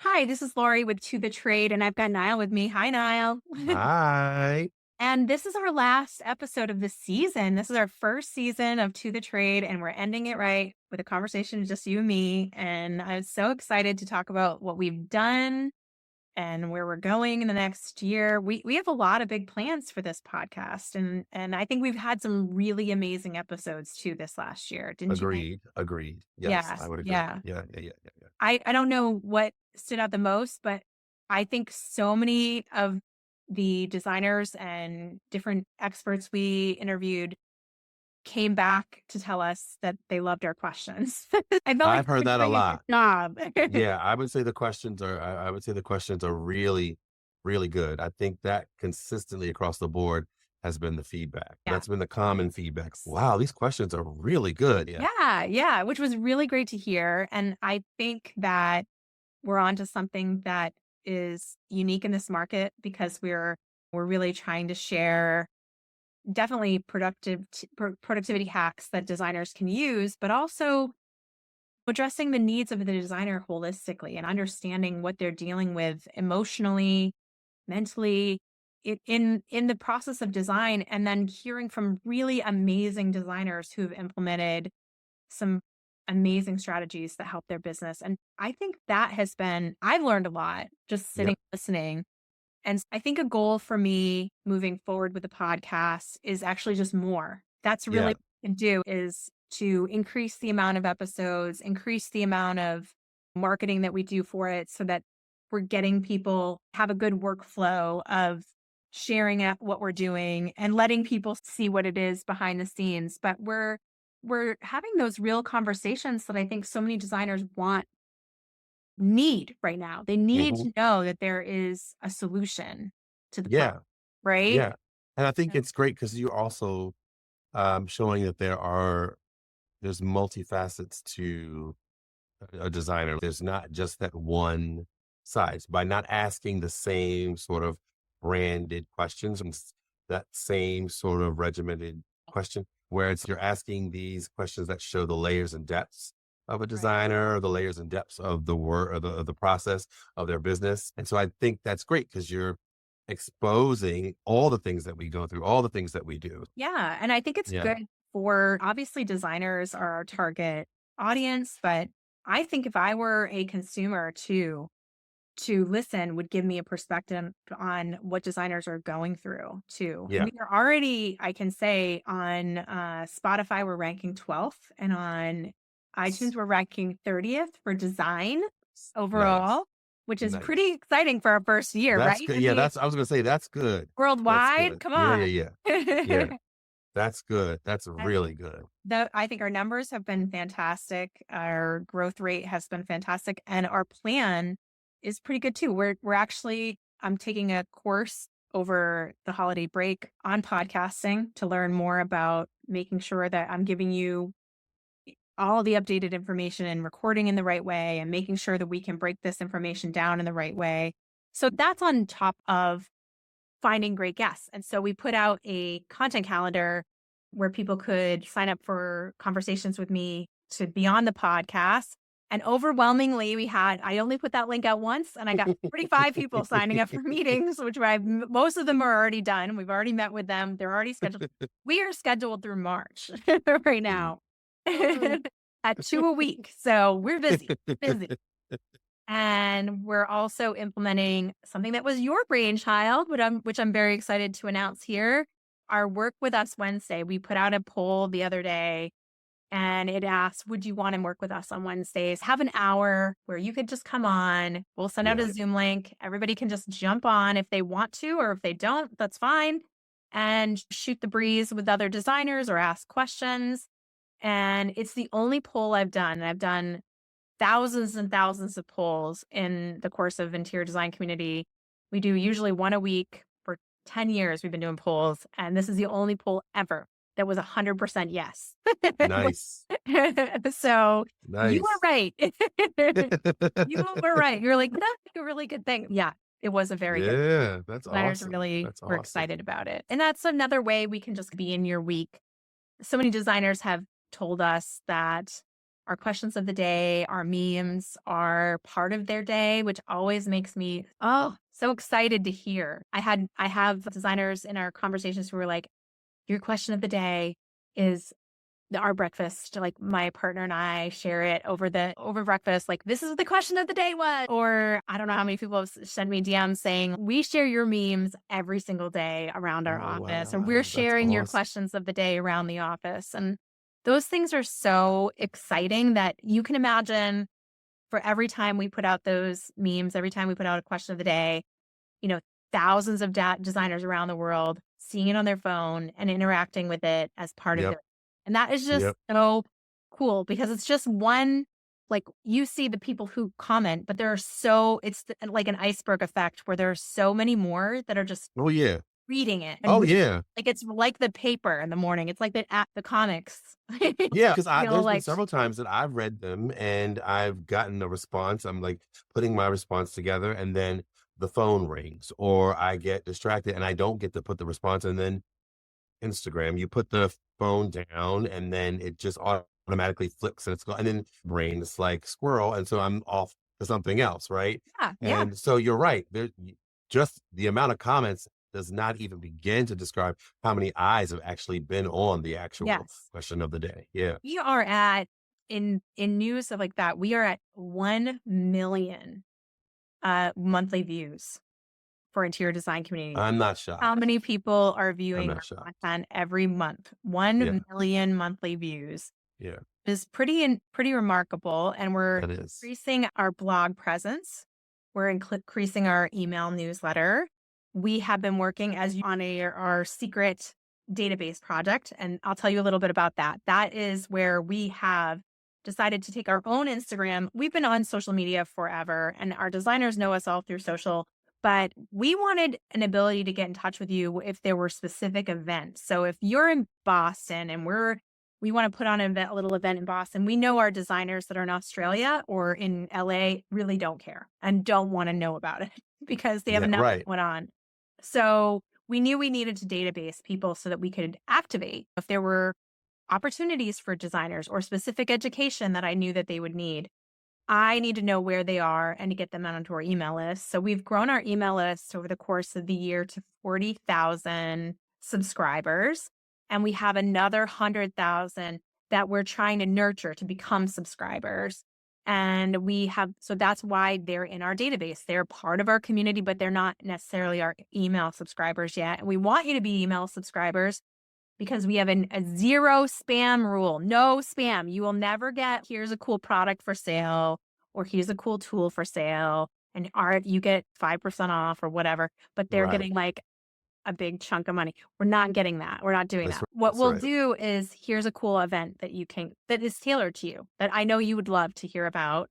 Hi, this is Laurie with To the Trade, and I've got Nile with me. Hi, Nile. Hi. And this is our last episode of the season. This is our first season of To the Trade, and we're ending it right with a conversation just you and me. And I'm so excited to talk about what we've done and where we're going in the next year. We have a lot of big plans for this podcast, and I think we've had some really amazing episodes too this last year, didn't you think? Agreed. Agreed. Yes, Yeah, I would agree. yeah. Yeah. I don't know what stood out the most, but I think so many of the designers and different experts we interviewed came back to tell us that they loved our questions. I felt like I've heard we were that a doing a good lot. job. Yeah, I would say the questions are really, really good. I think that consistently across the board has been the feedback. Yeah. That's been the common feedback. Wow, these questions are really good. Yeah. Yeah, which was really great to hear. And I think that we're onto something that is unique in this market because we're really trying to share definitely productivity hacks that designers can use, but also addressing the needs of the designer holistically and understanding what they're dealing with emotionally, mentally, in the process of design, and then hearing from really amazing designers who've implemented some amazing strategies that help their business. And I think that has been, I've learned a lot just sitting Yep. listening. And I think a goal for me moving forward with the podcast is actually just more. That's really Yeah. what we can do, is to increase the amount of episodes, increase the amount of marketing that we do for it so that we're getting people have a good workflow of sharing out what we're doing and letting people see what it is behind the scenes. But we're having those real conversations that I think so many designers need right now. They need Hmm. to know that there is a solution to the problem, Yeah. right? Yeah. And I think Yeah. it's great because you're also showing that there's multifacets to a designer. There's not just that one size. By not asking the same sort of branded questions and that same sort of regimented question, where you're asking these questions that show the layers and depths of a Right. designer, the layers and depths of the work of the process of their business. And so I think that's great because you're exposing all the things that we go through, all the things that we do. Yeah. And I think it's Yeah. good for, obviously, designers are our target audience, but I think if I were a consumer too, to listen would give me a perspective on what designers are going through too. And Yeah. we are already, I can say, on Spotify, we're ranking 12th, and on iTunes, we're ranking 30th for design Nice. overall, which is Nice. pretty exciting for our first year, That's right? good. I Yeah, mean, I was gonna say that's good. That's worldwide, good. come Yeah, yeah, on. yeah. Yeah, that's good. That's I really good. I think our numbers have been fantastic. Our growth rate has been fantastic, and our plan is pretty good too. We're actually, I'm taking a course over the holiday break on podcasting to learn more about making sure that I'm giving you all the updated information and recording in the right way and making sure that we can break this information down in the right way. So that's on top of finding great guests. And so we put out a content calendar where people could sign up for conversations with me to be on the podcast. And overwhelmingly, I only put that link out once and I got 45 people signing up for meetings, which most of them are already done. We've already met with them. They're already scheduled. We are scheduled through March right now at two a week. So we're busy. And we're also implementing something that was your brainchild, which I'm very excited to announce here. Our Work With Us Wednesday. We put out a poll the other day and it asked, would you want to work with us on Wednesdays? Have an hour where you could just come on. We'll send out Yeah. a Zoom link. Everybody can just jump on if they want to, or if they don't, that's fine. And shoot the breeze with other designers or ask questions. And it's the only poll I've done. And I've done thousands and thousands of polls in the course of interior design community. We do usually one a week for 10 years. We've been doing polls, and this is the only poll ever that was 100% yes. Nice. So you were Nice. right. You were right. You're like, that's a really good thing. Yeah, it was a very good. Yeah, that's Designers awesome. really That's were awesome. excited about it. And that's another way we can just be in your week. So many designers have told us that our questions of the day, our memes are part of their day, which always makes me, oh, so excited to hear. I have designers in our conversations who were like, your question of the day is our breakfast. Like my partner and I share it over breakfast. Like, this is what the question of the day was. Or I don't know how many people have sent me DMs saying, we share your memes every single day around our Oh, office, or we're wow. That's sharing your awesome. questions of the day around the office. And those things are so exciting that you can imagine, for every time we put out those memes, every time we put out a question of the day, you know, thousands of designers around the world seeing it on their phone and interacting with it as part of Yep. their, and that is just Yep. so cool because it's just one, like, you see the people who comment, but there are so like an iceberg effect where there are so many more that are just Oh, yeah. reading it and Oh, yeah. like it's like the paper in the morning. It's like the comics. Yeah, because You know, there's been like, several times that I've read them and I've gotten a response. I'm like putting my response together and then the phone rings or I get distracted and I don't get to put the response. And then Instagram, you put the phone down and then it just automatically flips and it's gone. And then brain is like squirrel. And so I'm off to something else. Right. yeah, yeah, And so you're right. Just the amount of comments does not even begin to describe how many eyes have actually been on the actual yes. question of the day. Yeah. We are at, in news stuff like that, we are at 1 million monthly views for interior design community. I'm not How shocked. many people are I'm viewing not our shocked. content every month? Yeah. 1 million monthly views Yeah. is pretty remarkable, and we're That is. increasing our blog presence. We're increasing our email newsletter. We have been working on our secret database project, and I'll tell you a little bit about that. That is where we have decided to take our own Instagram. We've been on social media forever, and our designers know us all through social, but we wanted an ability to get in touch with you if there were specific events. So if you're in Boston and we want to put on a little event in Boston, we know our designers that are in Australia or in LA really don't care and don't want to know about it because they have Yeah. enough Right. going on. So we knew we needed to database people so that we could activate if there were opportunities for designers or specific education that I knew that they would need. I need to know where they are and to get them onto our email list. So we've grown our email list over the course of the year to 40,000 subscribers. And we have another 100,000 that we're trying to nurture to become subscribers. And so that's why they're in our database. They're part of our community, but they're not necessarily our email subscribers yet. And we want you to be email subscribers because we have a zero spam rule. No spam. You will never get, here's a cool product for sale, or here's a cool tool for sale, and you get 5% off or whatever, but they're Right. getting like a big chunk of money. We're not getting that. We're not doing That's that. right. What That's we'll right. do is, here's a cool event that is tailored to you that I know you would love to hear about,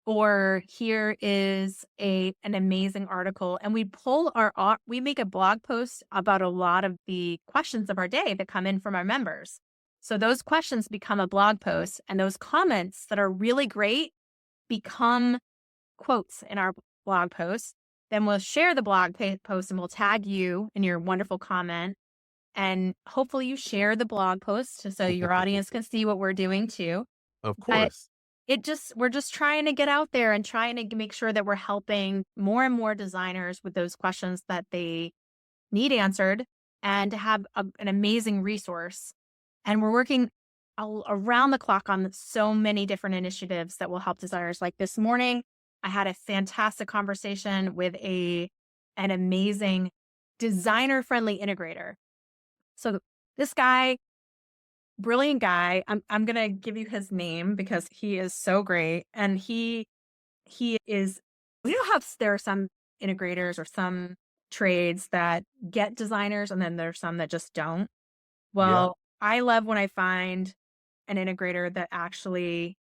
or here is an amazing article, and we make a blog post about a lot of the questions of our day that come in from our members. So those questions become a blog post, and those comments that are really great become quotes in our blog post. Then we'll share the post and we'll tag you in your wonderful comment, and hopefully you share the blog post so your audience can see what we're doing too. Of But course. we're just trying to get out there and trying to make sure that we're helping more and more designers with those questions that they need answered, and to have an amazing resource. And we're working around the clock on so many different initiatives that will help designers. Like this morning, I had a fantastic conversation with an amazing designer friendly integrator. So this guy, brilliant guy. I'm gonna give you his name because he is so great, and he is. You know how there are some integrators or some trades that get designers, and then there's some that just don't. Yep. Well, I love when I find an integrator that actually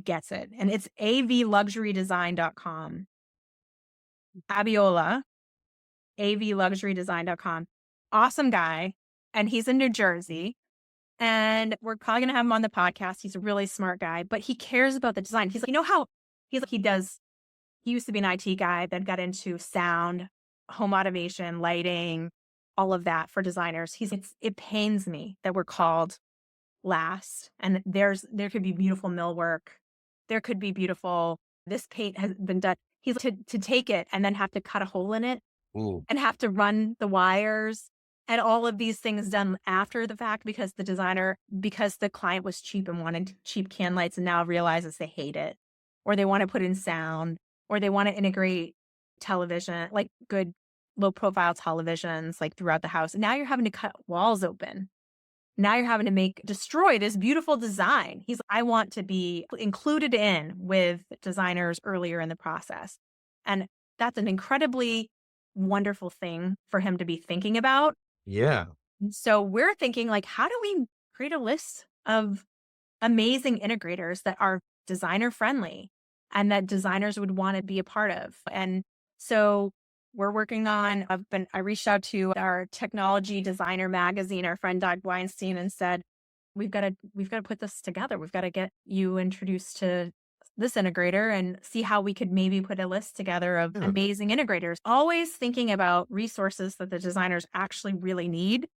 gets it, and it's avluxurydesign.com. Abiola, avluxurydesign.com. Awesome guy, and he's in New Jersey. And we're probably gonna have him on the podcast. He's a really smart guy, but he cares about the design. He's like, you know how he used to be an IT guy that got into sound, home automation, lighting, all of that for designers. It pains me that we're called last. And there could be beautiful millwork. There could be beautiful, this paint has been done. He's to take it and then have to cut a hole in it Ooh, and have to run the wires and all of these things done after the fact because the client was cheap and wanted cheap can lights and now realizes they hate it, or they want to put in sound, or they want to integrate television, like good low profile televisions, like throughout the house. And now you're having to cut walls open. Now you're having to destroy this beautiful design. I want to be included in with designers earlier in the process. And that's an incredibly wonderful thing for him to be thinking about. yeah. So we're thinking like, how do we create a list of amazing integrators that are designer friendly and that designers would want to be a part of? And so we're working on, I reached out to our technology designer magazine, our friend Doug Weinstein, and said, we've got to put this together. We've got to get you introduced to this integrator and see how we could maybe put a list together of Yeah. amazing integrators, always thinking about resources that the designers actually really need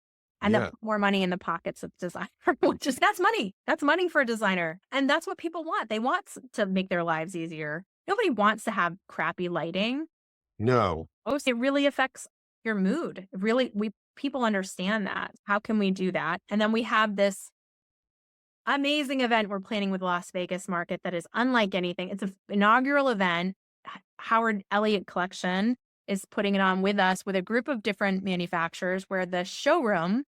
and that Yeah. put more money in the pockets of the designer, which is that's money. That's money for a designer. And that's what people want. They want to make their lives easier. Nobody wants to have crappy lighting. No. Oh, so it really affects your mood. It really, we people understand that. How can we do that? And then we have this amazing event we're planning with Las Vegas Market that is unlike anything. It's an inaugural event. Howard Elliott Collection is putting it on with us with a group of different manufacturers where the showroom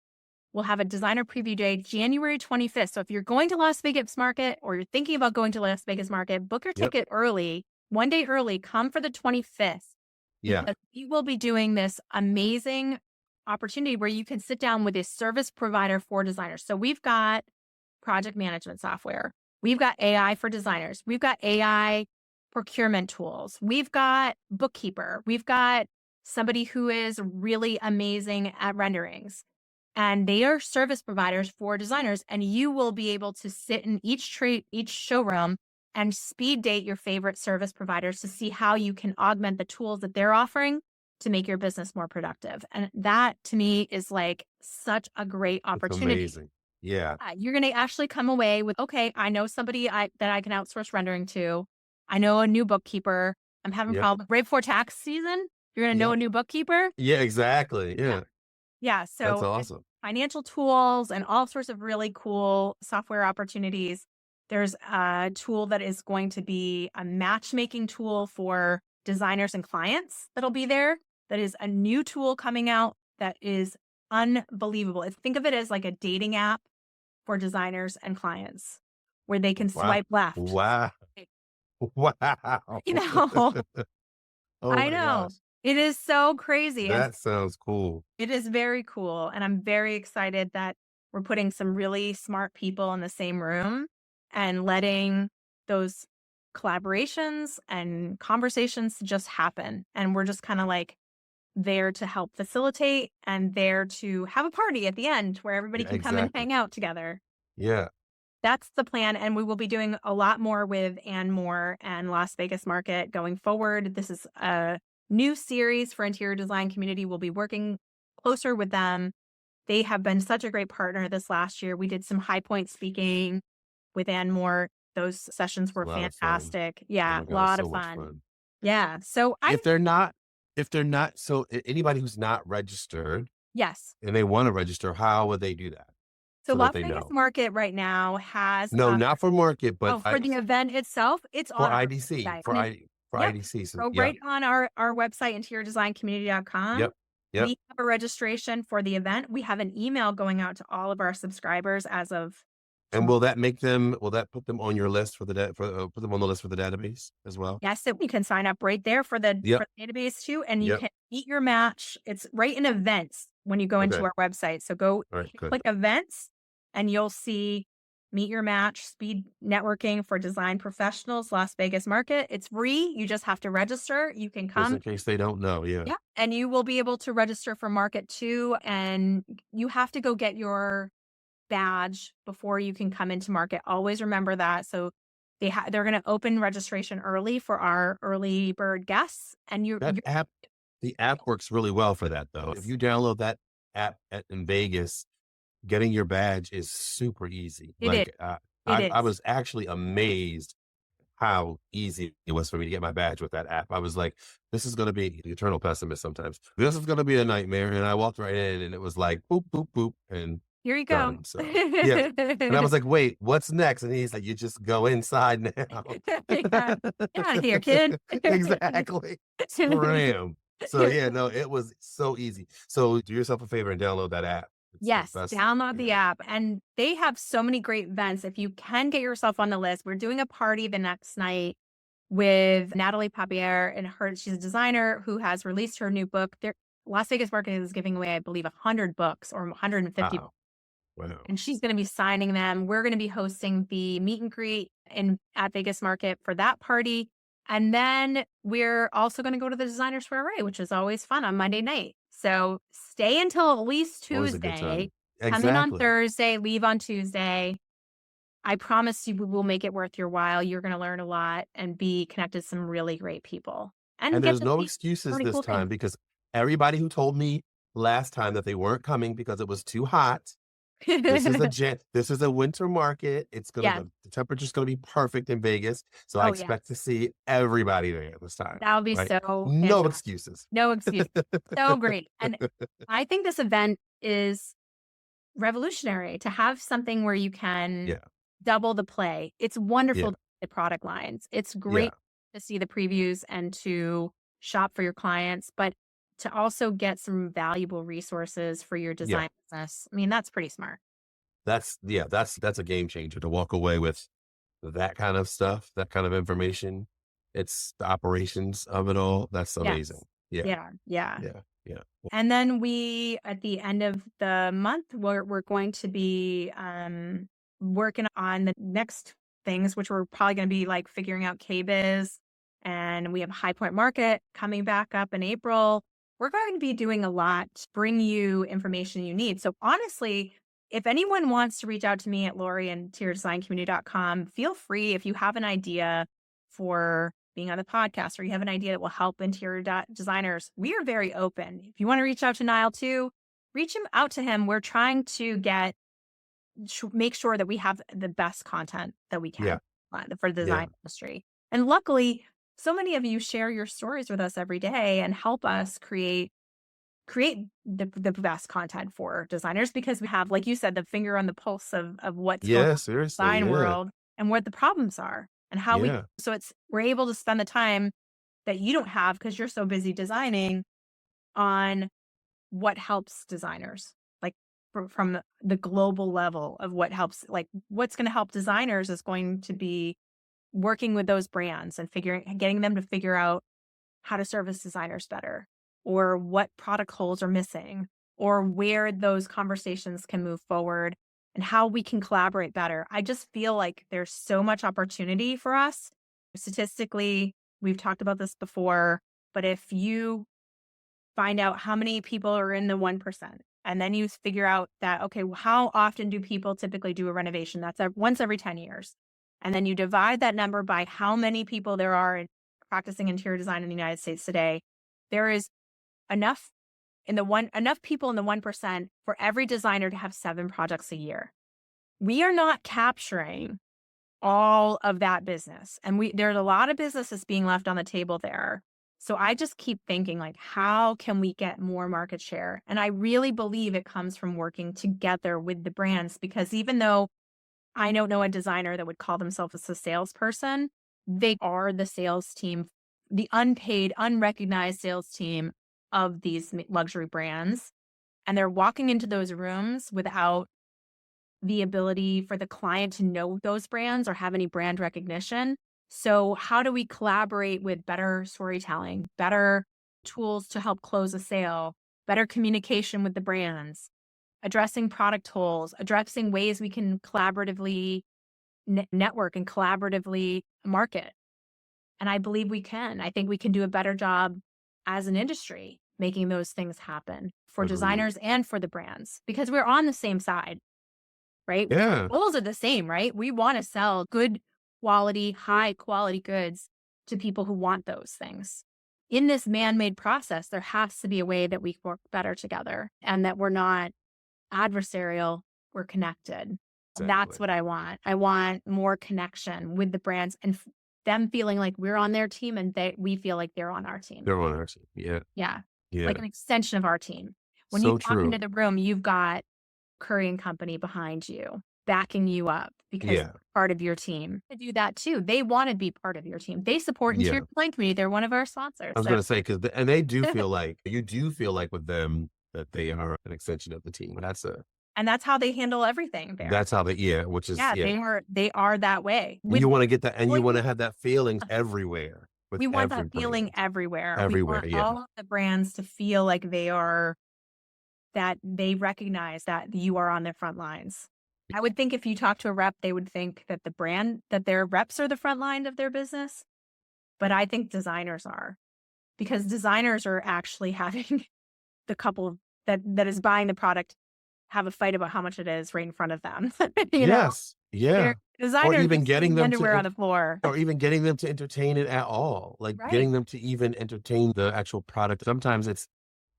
will have a designer preview day January 25th. So if you're going to Las Vegas Market or you're thinking about going to Las Vegas Market, book your Yep. ticket early, one day early, come for the 25th Yeah. because we will be doing this amazing opportunity where you can sit down with a service provider for designers. So we've got project management software. We've got AI for designers. We've got AI procurement tools. We've got bookkeeper. We've got somebody who is really amazing at renderings. And they are service providers for designers. And you will be able to sit in each showroom and speed date your favorite service providers to see how you can augment the tools that they're offering to make your business more productive. And that to me is like such a great It's opportunity. amazing. Yeah. You're going to actually come away with, okay, I know somebody that I can outsource rendering to. I know a new bookkeeper. I'm having Yep. problems right before tax season. You're going to know a Yep. new bookkeeper. Yeah, exactly. Yeah. Yeah. Yeah. That's So awesome. financial tools and all sorts of really cool software opportunities. There's a tool that is going to be a matchmaking tool for designers and clients that'll be there. That is a new tool coming out that is unbelievable. Think of it as like a dating app for designers and clients where they can Wow. swipe left. Wow. Wow. You know, Oh I my gosh. know. It is so crazy. And That sounds cool. it is very cool. And I'm very excited that we're putting some really smart people in the same room and letting those collaborations and conversations just happen. And we're just kind of like there to help facilitate and there to have a party at the end where everybody Yeah, can come and exactly. hang out together. Yeah. That's the plan, and we will be doing a lot more with Ann Moore and Las Vegas Market going forward. This is a new series for interior design community. We'll be working closer with them. They have been such a great partner this last year. We did some high point speaking with Ann Moore. Those sessions It's were a lot of fun. fantastic. Oh Yeah, my a gosh, lot of so much fun. fun. Yeah. So I'm If they're not so anybody who's not registered yes. and they wanna register, how would they do that? So So that Las they Vegas know? Market right now has No, not for market, but oh, for the event itself, it's for on our IDC, website. for Yep. IDC, so Go yeah. right on our website, interiordesigncommunity.com. Yep. Yep. We have a registration for the event. We have an email going out to all of our subscribers as of And tomorrow. will that put them on your list for put them on the list for the database as well? Yes, so you can sign up right there for Yep. the database too, and you Yep. can meet your match. It's right in events when you go into Okay. our website. So go Alright, good. click events and you'll see meet your match speed networking for design professionals, Las Vegas Market. It's free. You just have to register. You can Just come. in case they don't know, yeah. Yeah. And you will be able to register for market too. And you have to go get your badge before you can come into market. Always remember that. So they're going to open registration early for our early bird guests. And That app the app works really well for that, though. If you download that app in Vegas, getting your badge is super easy. It is. Like, It I is. was actually amazed how easy it was for me to get my badge with that app. I was like, this is going to be the eternal pessimist sometimes. This is going to be a nightmare. And I walked right in and it was like, boop, boop, boop, and Here you go. done. So, yeah. And I was like, wait, what's next? And he's like, you just go inside now. Yeah. Get out of here, kid. Exactly. Scram. So, yeah, no, it was so easy. So, do yourself a favor and download that app. It's the Yes, best. download the Yeah. app, and they have so many great events. If you can get yourself on the list, we're doing a party the next night with Natalie Papier, and she's a designer who has released her new book. Las Vegas Market is giving away, I believe, 100 books or 150, Wow. Wow. and she's going to be signing them. We're going to be hosting the meet and greet at Vegas Market for that party. And then we're also going to go to the designer soiree, which is always fun on Monday night. So stay until at least Always a good Tuesday. time. Come in on Exactly. Thursday, leave on Tuesday. I promise you we will make it worth your while. You're going to learn a lot and be connected to some really great people and And get there's to no see excuses pretty this cool things. time because everybody who told me last time that they weren't coming because it was too hot, this is a winter market. It's gonna Yes. the temperature's gonna be perfect in Vegas. So I Oh, expect to yes. see everybody there this time. That would be Right? so No fantastic. excuses. No excuse. So great. And I think this event is revolutionary to have something where you can Yeah. double the play. It's wonderful Yeah. to see the product lines. It's Yeah. great to see the previews and to shop for your clients, but to also get some valuable resources for your Yeah. design business. I mean, that's pretty smart. That's a game changer to walk away with that kind of stuff, that kind of information. It's the operations of it all. That's amazing. Yes. Yeah. Yeah. Yeah. Yeah. Yeah. And then at the end of the month, we're going to be working on the next things, which we're probably going to be like figuring out KBiz, and we have High Point Market coming back up in April. We're going to be doing a lot to bring you information you need. So honestly, if anyone wants to reach out to me at Laurie and com, feel free if you have an idea for being on the podcast or you have an idea that will help interior designers, we are very open. If you want to reach out to Nile too, reach him out to him. We're trying to make sure that we have the best content that we can Yeah. for the Yeah. design industry. And luckily, so many of you share your stories with us every day and help us create the best content for designers because we have, like you said, the finger on the pulse of what's going Yeah. on in the Seriously. design Yeah. world and what the problems are and how we Yeah. so it's we're able to spend the time that you don't have because you're so busy designing on what helps designers like from the global level of what helps like what's going to help designers is going to be working with those brands and getting them to figure out how to service designers better or what product holes are missing or where those conversations can move forward and how we can collaborate better. I just feel like there's so much opportunity for us. Statistically, we've talked about this before, but if you find out how many people are in the 1%, and then you figure out that, okay, well, how often do people typically do a renovation? That's once every 10 years. And then you divide that number by how many people there are practicing interior design in the United States today. There is enough enough people in the 1% for every designer to have 7 projects a year. We are not capturing all of that business. And there's a lot of businesses being left on the table there. So I just keep thinking like, how can we get more market share? And I really believe it comes from working together with the brands because even though I don't know a designer that would call themselves a salesperson, they are the sales team, the unpaid, unrecognized sales team of these luxury brands. And they're walking into those rooms without the ability for the client to know those brands or have any brand recognition. So, how do we collaborate with better storytelling, better tools to help close a sale, better communication with the brands, addressing product holes, addressing ways we can collaboratively network and collaboratively market? And I believe we can. I think we can do a better job as an industry making those things happen for Agreed. designers and for the brands because we're on the same side, right? Our Yeah. goals are the same, right? We want to sell good quality, high quality goods to people who want those things. In this man made process, there has to be a way that we work better together and that we're not adversarial we're connected. That's Exactly. what I want. I want more connection with the brands and them feeling like we're on their team and we feel like they're on our team. They're on our team. Yeah. Yeah. Like Yeah. an extension of our team. When you So walk into true. the room, you've got Curry and Company behind you, backing you up because Yeah. they're part of your team. To do that too. They want to be part of your team. They support Interior Yeah. Design Community. They're one of our sponsors. I was So gonna say, 'cause and they do feel like you do feel like with them that they are an extension of the team. and that's how they handle everything there. That's how they yeah, which is Yeah, yeah. they are that way. And With you wanna get that and you wanna employees, have that feeling everywhere with we want every that feeling brand. everywhere. We Everywhere, want yeah. all of the brands to feel like that they recognize that you are on the front lines. I would think if you talk to a rep, they would think that their reps are the front line of their business, but I think designers are, because designers are actually having the couple that is buying the product have a fight about how much it is right in front of them. You know? Yes. Yeah. They're Or designers are even getting seeing them underwear to on the floor. or even getting them to entertain it at all, like, Right, getting them to even entertain the actual product. Sometimes it's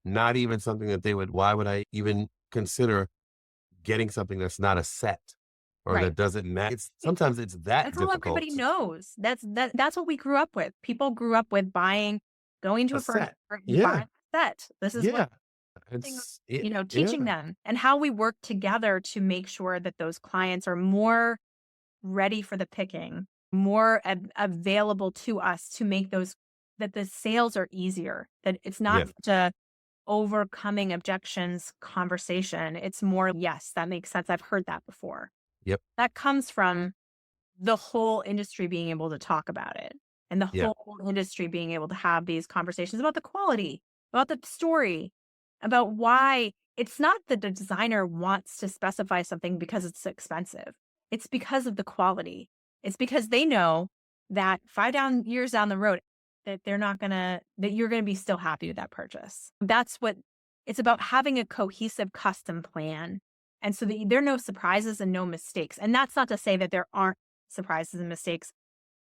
not even something that they would why would I even consider getting something that's not a set or right. that doesn't match? It's sometimes it's that That's all everybody difficult. knows. That's what we grew up with. People grew up with going to A a furniture set. store and Yeah. buying a set. This is what Yeah. thing, It's it teaching yeah. them and how we work together to make sure that those clients are more ready for the picking, more available to us to make those that the sales are easier, that it's not Yeah. such a overcoming objections conversation. It's more, yes, that makes sense. I've heard that before. Yep. That comes from the whole industry being able to talk about it and the Yeah. whole industry being able to have these conversations about the quality, about the story, about why it's not that the designer wants to specify something because it's expensive. It's because of the quality. It's because they know that years down the road that that you're gonna be still happy with that purchase. That's what it's about, having a cohesive custom plan. And so that there are no surprises and no mistakes. And that's not to say that there aren't surprises and mistakes.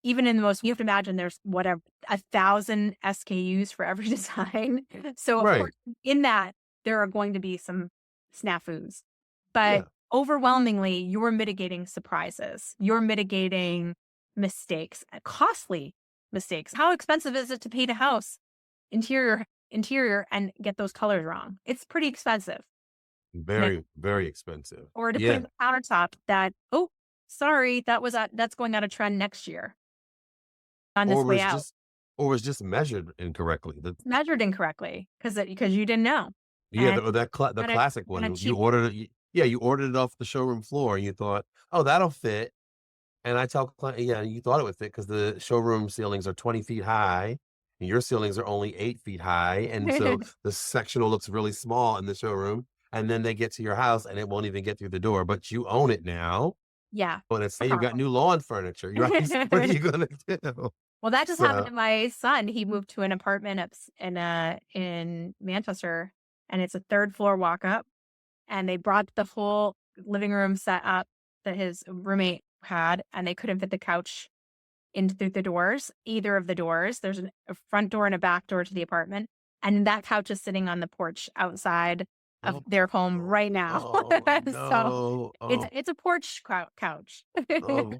Even in the most, you have to imagine there's whatever, 1,000 SKUs for every design. So of Right. course, in that, there are going to be some snafus. But Yeah. overwhelmingly, you're mitigating surprises. You're mitigating mistakes, costly mistakes. How expensive is it to paint a house, interior, interior, and get those colors wrong? It's pretty expensive. You know, Very, very expensive. or to put in Yeah. the countertop that, oh, sorry, that's going out of trend next year on Or this way was out. just or was just measured incorrectly. The It's measured incorrectly because you didn't know. yeah, And the got it classic got a one, you cheap ordered it yeah, you ordered it off the showroom floor and you thought, "Oh, that'll fit." And I tell client yeah, you thought it would fit because the showroom ceilings are 20 feet high, and your ceilings are only 8 feet high, and so the sectional looks really small in the showroom, and then they get to your house and it won't even get through the door, but you own it now, yeah, and it's no you've got problem. new lawn furniture, right? So what are you gonna do? Well, that just happened So to my son. He moved to an apartment in Manchester, and it's a 3rd floor walk up, and they brought the whole living room set up that his roommate had, and they couldn't fit the couch in through the doors, either of the doors. There's a front door and a back door to the apartment, and that couch is sitting on the porch outside of oh, their home oh, right now. oh, So no. Oh, it's a porch couch. oh.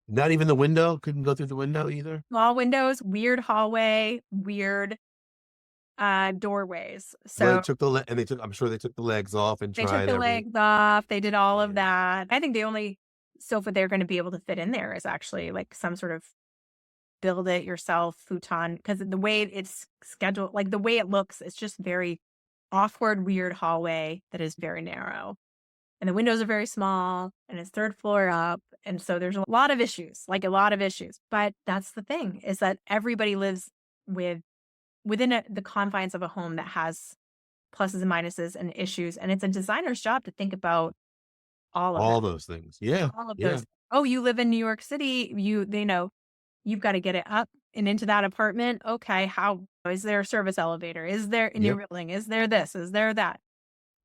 Not even the window? Couldn't go through the window either? Small windows, weird hallway, weird doorways. They So took the le and they took I'm sure they took the legs off and they took tried the every legs off. They did all of yeah. that. I think the only sofa they're going to be able to fit in there is actually like some sort of build it yourself futon, because the way it's scheduled, like the way it looks, it's just very awkward, weird hallway that is very narrow. And the windows are very small and it's 3rd floor up. And so there's a lot of issues, like a lot of issues. But that's the thing, is that everybody lives with within the confines of a home that has pluses and minuses and issues. And it's a designer's job to think about all of that, All those things. Yeah, all of yeah, those. Oh, you live in New York City. They know you've got to get it up and into that apartment. Okay. How is there a service elevator? Is there in your yep. building? Is there this? Is there that?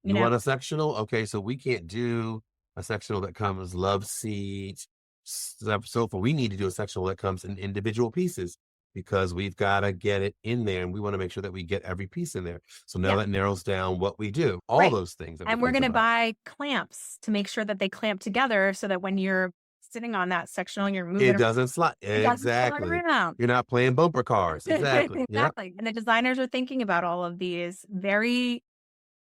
You You know, want a sectional? Okay, so we can't do a sectional that comes love seat, sofa. We need to do a sectional that comes in individual pieces. because we've got to get it in there and we want to make sure that we get every piece in there. So now Yeah. that narrows down what we do, all Right. those things that we're And we're thinking gonna about. buy clamps to make sure that they clamp together so that when you're sitting on that sectional, you're It moving around, doesn't slide. it doesn't slide Exactly. around. You're not playing bumper cars. Exactly. Yep. Exactly. And the designers are thinking about all of these very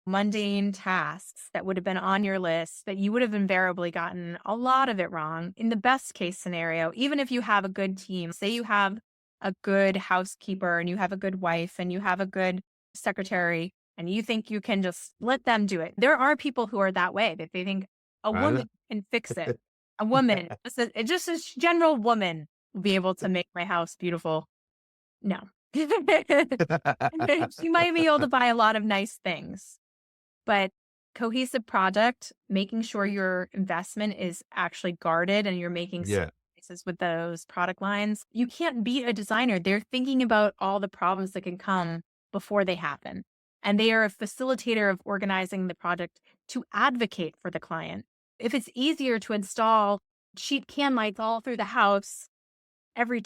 mundane tasks that would have been on your list that you would have invariably gotten a lot of it wrong in the best case scenario. Even if you have a good team, say you have a good housekeeper and you have a good wife and you have a good secretary and you think you can just let them do it. There are people who are that way, that they think a I woman know. can fix it. A woman, just a general woman will be able to make my house beautiful. No. She might be able to buy a lot of nice things, but cohesive project, making sure your investment is actually guarded and you're making Yeah. choices with those product lines. You can't beat a designer. They're thinking about all the problems that can come before they happen. And they are a facilitator of organizing the project to advocate for the client. If it's easier to install cheap can lights all through the house every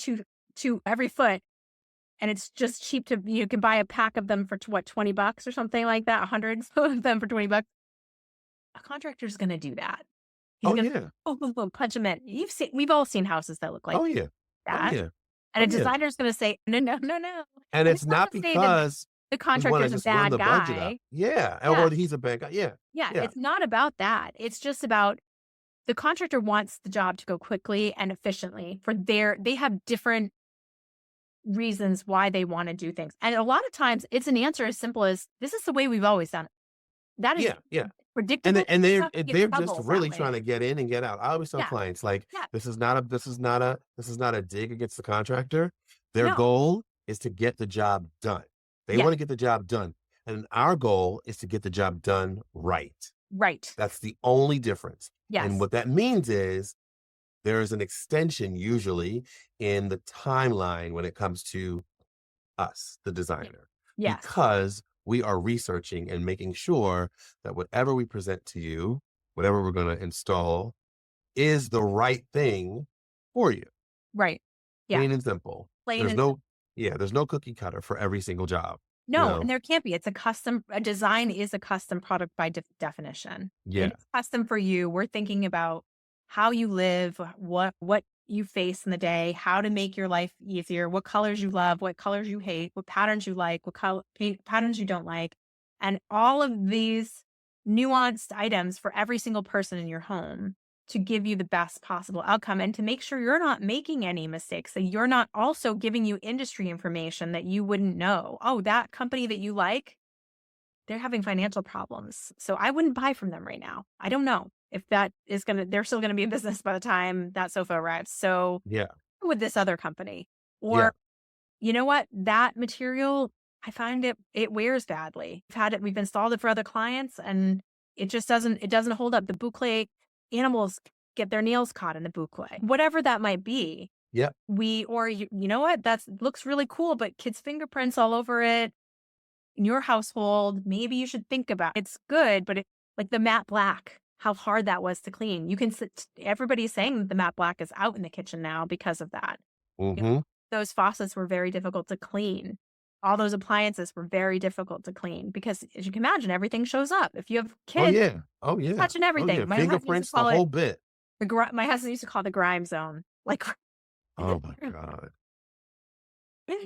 every foot, and it's just cheap to, you can buy a pack of them for what, $20 or something like that, 100 of them for $20. A contractor's gonna do that. He's Oh gonna yeah. boom, boom, boom, punch them in. We've all seen houses that look like Oh yeah. Oh that. yeah. And Oh a yeah. designer's gonna say, no, no, no, no. And And it's it's not not to say that because the we want to contractor's a just run bad the budget up. guy. Yeah. Yeah. Or he's a bad guy. Yeah. Yeah. Yeah. It's not about that. It's just about the contractor wants the job to go quickly and efficiently for they have different reasons why they want to do things. And a lot of times it's an answer as simple as, this is the way we've always done it. That is Yeah. Yeah. predictable. You don't have to get in They're just trouble that really trying way. to get in and get out. I always tell Yeah. clients, like, Yeah. this is not a dig against the contractor. Their No. goal is to get the job done. They Yeah. want to get the job done. And our goal is to get the job done right. Right. That's the only difference. And Yes. what that means is there is an extension usually in the timeline when it comes to us, the Y designer, yes. because we are researching and making sure that whatever we present to you, whatever we're going to install, is the right thing for you. Right. Yeah. Plain and simple. Plain There's and no, yeah, there's no cookie cutter for every single job. You no, and know? there can't be. It's a design is a custom product by definition. Yeah. It is custom for you. We're thinking about how you live, what you face in the day, how to make your life easier, what colors you love, what colors you hate, what patterns you like, what patterns you don't like, and all of these nuanced items for every single person in your home to give you the best possible outcome and to make sure you're not making any mistakes, that you're not also giving you industry information that you wouldn't know. Oh, that company that you like, they're having financial problems. So I wouldn't buy from them right now. I don't know if they're still going to be in business by the time that sofa arrives. So Yeah. with this other company, Yeah. or you know what, that material, I find it wears badly. We've installed it for other clients and it doesn't hold up. The boucle, animals get their nails caught in the boucle, whatever that might be. Yeah. You know what, that looks really cool, but kids' fingerprints all over it in your household. Maybe you should think about, it's good, but like the matte black, how hard that was to clean. Everybody's saying that the matte black is out in the kitchen now because of that. You know, Mm-hmm. those faucets were very difficult to clean. All those appliances were very difficult to clean because, as you can imagine, everything shows up. If you have Oh kids yeah. Oh yeah. touching Oh yeah. everything, my husband used to Fingerprints, the call it whole bit. my husband used to call it the grime zone. Like, Oh my God.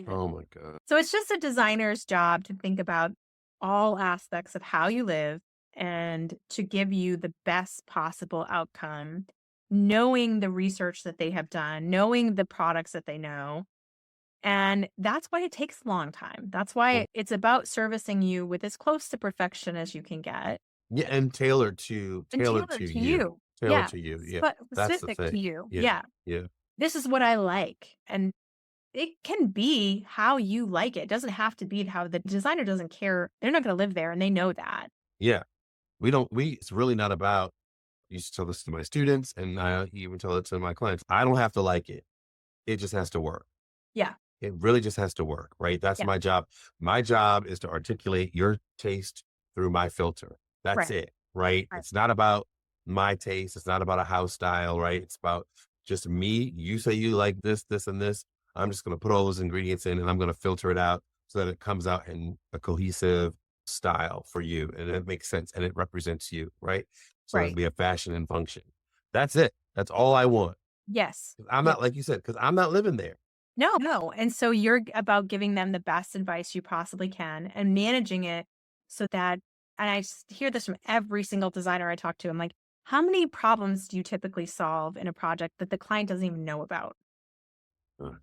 Oh my God. so it's just a designer's job to think about all aspects of how you live and to give you the best possible outcome, knowing the research that they have done, knowing the products that they know. And that's why it takes a long time. That's Mm. why it's about servicing you with as close to perfection as you can get Yeah, and and tailored tailored to to you. you. Tailored Yeah. to you. Yeah. That's the Specific to thing. you. Yeah. Yeah. Yeah. This is what I like. And it can be how you like it. It doesn't have to be how the designer doesn't care. They're not going to live there and they know that. Yeah. It's really not about, I used to tell this to my students and I even tell it to my clients. I don't have to like it. It just has to work. Yeah. It really just has to work, right? That's Yeah. my job. My job is to articulate your taste through my filter. That's Right. it, right? Right. It's not about my taste. It's not about a house style, right? It's about just me. You say you like this, this, and this. I'm just going to put all those ingredients in and I'm going to filter it out so that it comes out in a cohesive style for you and it makes sense and it represents you, right? So that'd Right. be a fashion and function. That's it. That's all I want. Yes. 'Cause I'm Yes. not, like you said, because I'm not living there. No, no. And so you're about giving them the best advice you possibly can and managing it so that, and hear this from every single designer I talk to. I'm like, how many problems do you typically solve in a project that the client doesn't even know about? Uh,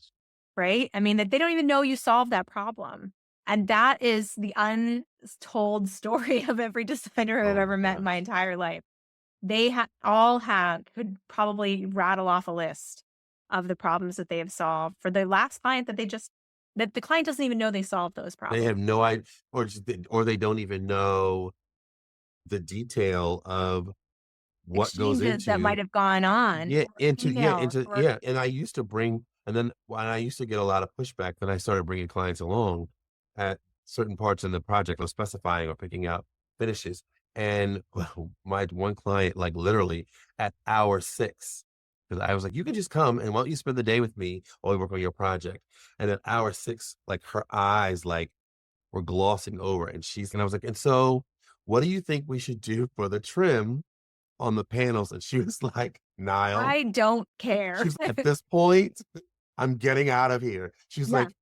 Right? I mean, that they don't even know you solved that problem. And that is the untold story of every designer I've Oh my ever met in my gosh. entire life. They all could probably rattle off a list of the problems that they have solved for the last client that the client doesn't even know they solved those They have problems. no idea, or they don't even know the detail of what goes Exchanges that into might have gone on or emails or and I used to bring and then when I used to get a lot of pushback, then I started bringing clients along at certain parts in the project or specifying or picking out finishes, and well, my one client, like, literally at hour 6, because I was like, "You can just come, and why don't you spend the day with me while we work on your project?" And at hour 6, like, her eyes, like, were glossing over, and I was like, "And so, what do you think we should do for the trim on the panels?" And she was like, "Nile," I don't she care. was, "At this point, I'm getting out of here." She's Yeah. like,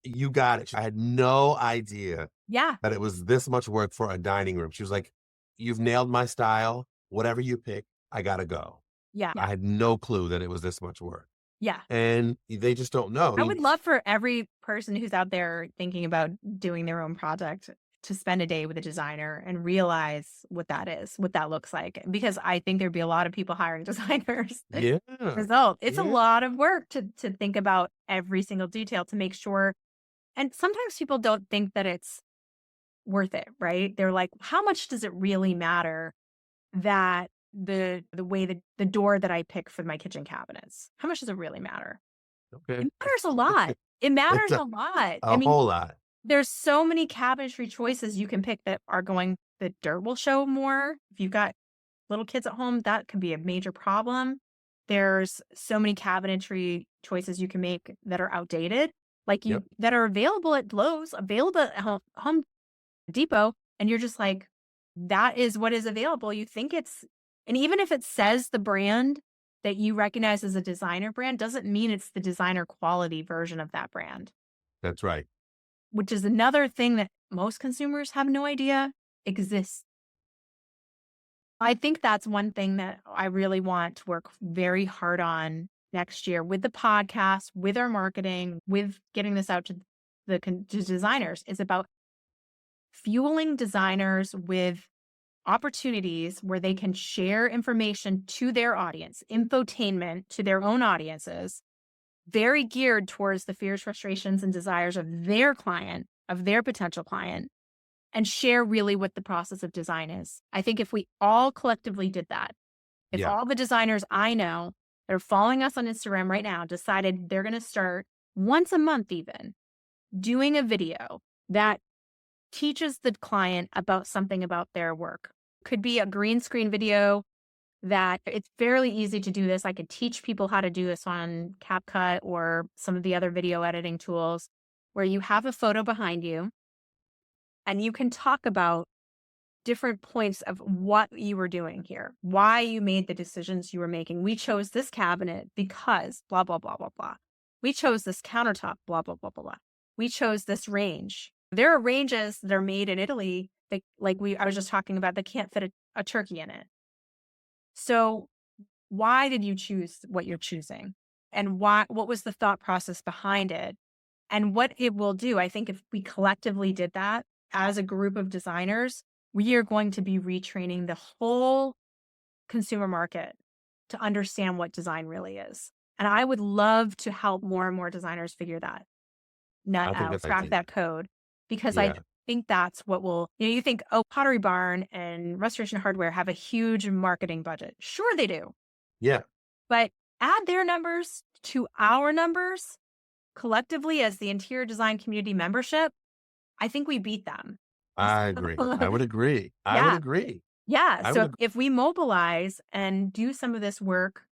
"You got it." I had no idea Yeah. that it was this much work for a dining room. She was like, "You've nailed my style. Whatever you pick, I gotta go." Yeah. I had no clue that it was this much work, Yeah. and they just don't know. I I mean, would love for every person who's out there thinking about doing their own project to spend a day with a designer and realize what that is, what that looks like. Because I think there'd be a lot of people hiring designers. yeah, Result. It's a yeah, lot of work to think about every single detail to make sure. And sometimes people don't think that it's worth it, right? They're like, how much does it really matter that the way the door that I pick for my kitchen cabinets, how much does it really matter? okay. It matters a lot. It It's matters a lot. I a mean, whole lot. there's so many cabinetry choices you can pick that dirt will show more. If you've got little kids at home, that could be a major problem. There's so many cabinetry choices you can make that are outdated, Yep, that are available at Lowe's, available at Home Depot, and you're just like, that is what is available. You think it's, and even if it says the brand that you recognize as a designer brand, doesn't mean it's the designer quality version of that brand, that's right. which is another thing that most consumers have no idea exists. I think that's one thing that I really want to work very hard on next year with the podcast, with our marketing, with getting this out to to designers is about fueling designers with opportunities where they can share information to their audience, infotainment to their own audiences, very geared towards the fears, frustrations, and desires of their client, of their potential client, and share really what the process of design is. I think if we all collectively did that, if Yeah, all the designers I know that are following us on Instagram right now decided they're going to start once a month, even doing a video that teaches the client about something about their work. Could be a green screen video that it's fairly easy to do this. I could teach people how to do this on CapCut or some of the other video editing tools where you have a photo behind you and you can talk about different points of what you were doing here, why you made the decisions you were making. We chose this cabinet because blah, blah, blah, blah, blah. We chose this countertop, blah, blah, blah, blah, blah. We chose this range. There are ranges that are made in Italy that, I was just talking about, that can't fit a turkey in it. So, why did you choose what you're choosing? And what was the thought process behind it? And what it will do, I think if we collectively did that as a group of designers, we are going to be retraining the whole consumer market to understand what design really is. And I would love to help more and more designers figure that nut I think out, that's crack ideal. that code, because I Yeah, think that's what will, you think, oh, Pottery Barn and Restoration Hardware have a huge marketing budget. Sure, they do. yeah, But add their numbers to our numbers collectively as the interior design community membership, I think we beat them. I agree. I would agree. I would Yeah. agree. Yeah. I would So agree. if we mobilize and do some of this work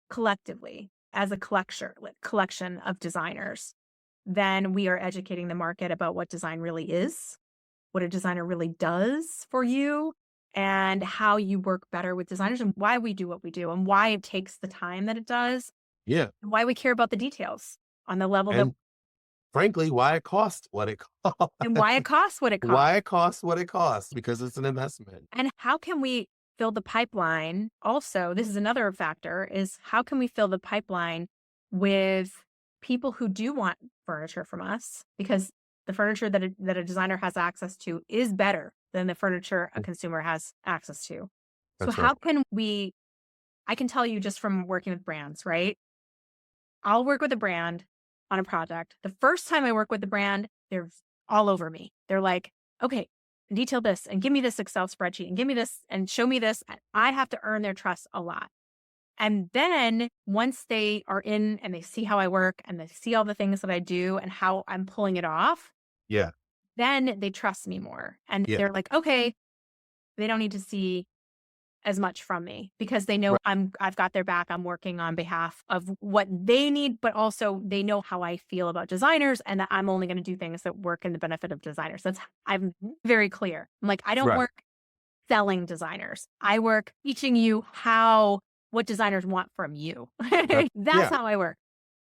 collectively, as a collection of designers, then we are educating the market about what design really is, what a designer really does for you, and how you work better with designers and why we do what we do and why it takes the time that it does Yeah. and why we care about the details on the level that And frankly, why it costs what it costs. and why it costs what it costs. Why it costs what it costs, because it's an investment. And how can we fill the pipeline? Also, this is another factor is how can we fill the pipeline with people who do want furniture from us? Because the furniture that a designer has access to is better than the furniture a Mm, consumer has access to. So that's right. how can we I can tell you just from working with brands, right? I'll work with a brand on a project. The first time I work with the brand, they're all over me. They're like, okay, detail this and give me this Excel spreadsheet and give me this and show me this. And I have to earn their trust a lot. And then once they are in and they see how I work and they see all the things that I do and how I'm pulling it off, Yeah. then they trust me more. And Yeah. they're like, okay, they don't need to see as much from me because they know Right. I've got their back. I'm working on behalf of what they need, but also they know how I feel about designers and that I'm only going to do things that work in the benefit of designers. I'm very clear. I'm like, I don't Right. work selling designers. I work teaching you how what designers want from you. That's Yeah. how I work.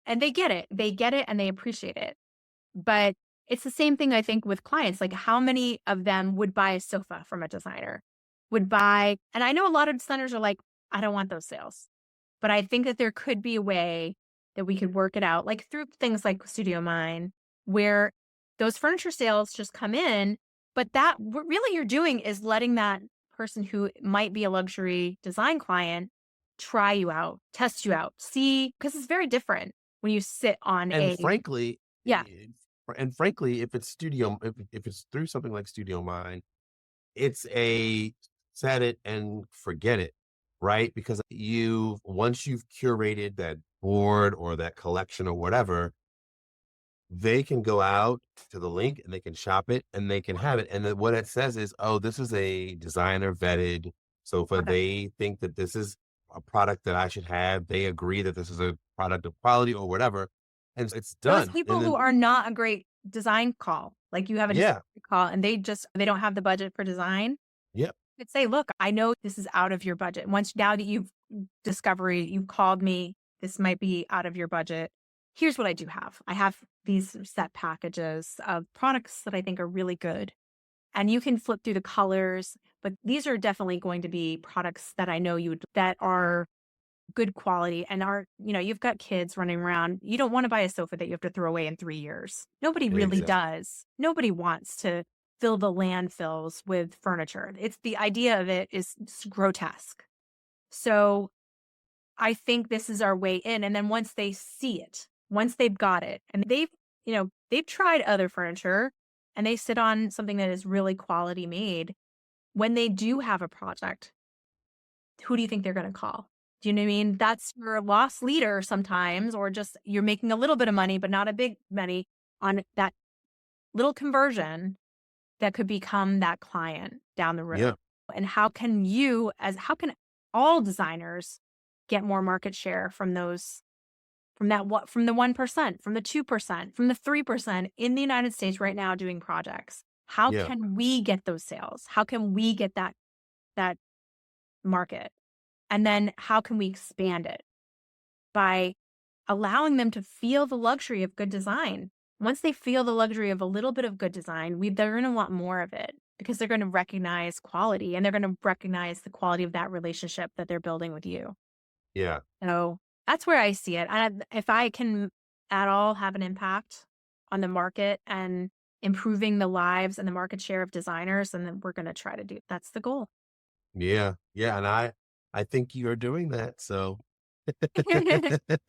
And they get it. They get it and they appreciate it. But it's the same thing I think with clients. Like how many of them would buy a sofa from a designer? Would buy and I know a lot of designers are like, I don't want those sales. But I think that there could be a way that we could work it out, like through things like Studio Mine, where those furniture sales just come in, but that what really you're doing is letting that person who might be a luxury design client try you out, test you out, see, because it's very different when you sit on And a frankly, yeah, if it's if it's through something like Studio Mine, it's a set it and forget it, right? Because once you've curated that board or that collection or whatever, they can go out to the link and they can shop it and they can have it. And then what it says is, oh, this is a designer vetted sofa. product. They think that this is a product that I should have. They agree that this is a product of quality or whatever. And it's Those done. And people who then, are not a great design call, like you have a design yeah, call and they don't have the budget for design, yep, could say, "Look, I know this is out of your budget. Once now that you've called me, this might be out of your budget. Here's what I do have. I have these set packages of products that I think are really good. And you can flip through the colors, but these are definitely going to be products that I know that are good quality and are, you've got kids running around. You don't want to buy a sofa that you have to throw away in 3 years. Nobody really exactly. does. Nobody wants to fill the landfills with furniture. It's the idea of it is grotesque. So I think this is our way in. And then once they see it, once they've got it and they've tried other furniture and they sit on something that is really quality made, when they do have a project, who do you think they're gonna call? Do you know what I mean? That's your lost leader sometimes, or just you're making a little bit of money, but not a big money on that little conversion that could become that client down the road. Yeah, And how can all designers get more market share from from the 1%, from the 2%, from the 3% in the United States right now doing projects? How yeah, can we get those sales? How can we get that market? And then how can we expand it? By allowing them to feel the luxury of good design. Once they feel the luxury of a little bit of good design, they're going to want more of it because they're going to recognize quality and they're going to recognize the quality of that relationship that they're building with you. yeah, So that's where I see it. And if I can at all have an impact on the market and improving the lives and the market share of designers, then we're going to try to do that's the goal. yeah, yeah. And I think you're doing that. So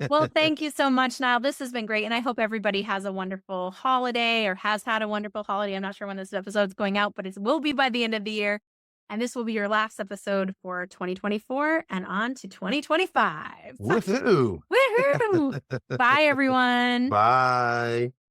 Well, thank you so much, Niall. This has been great. And I hope everybody has a wonderful holiday or has had a wonderful holiday. I'm not sure when this episode's going out, but it will be by the end of the year. And this will be your last episode for 2024 and on to 2025. woohoo. Woohoo! Bye, everyone. Bye.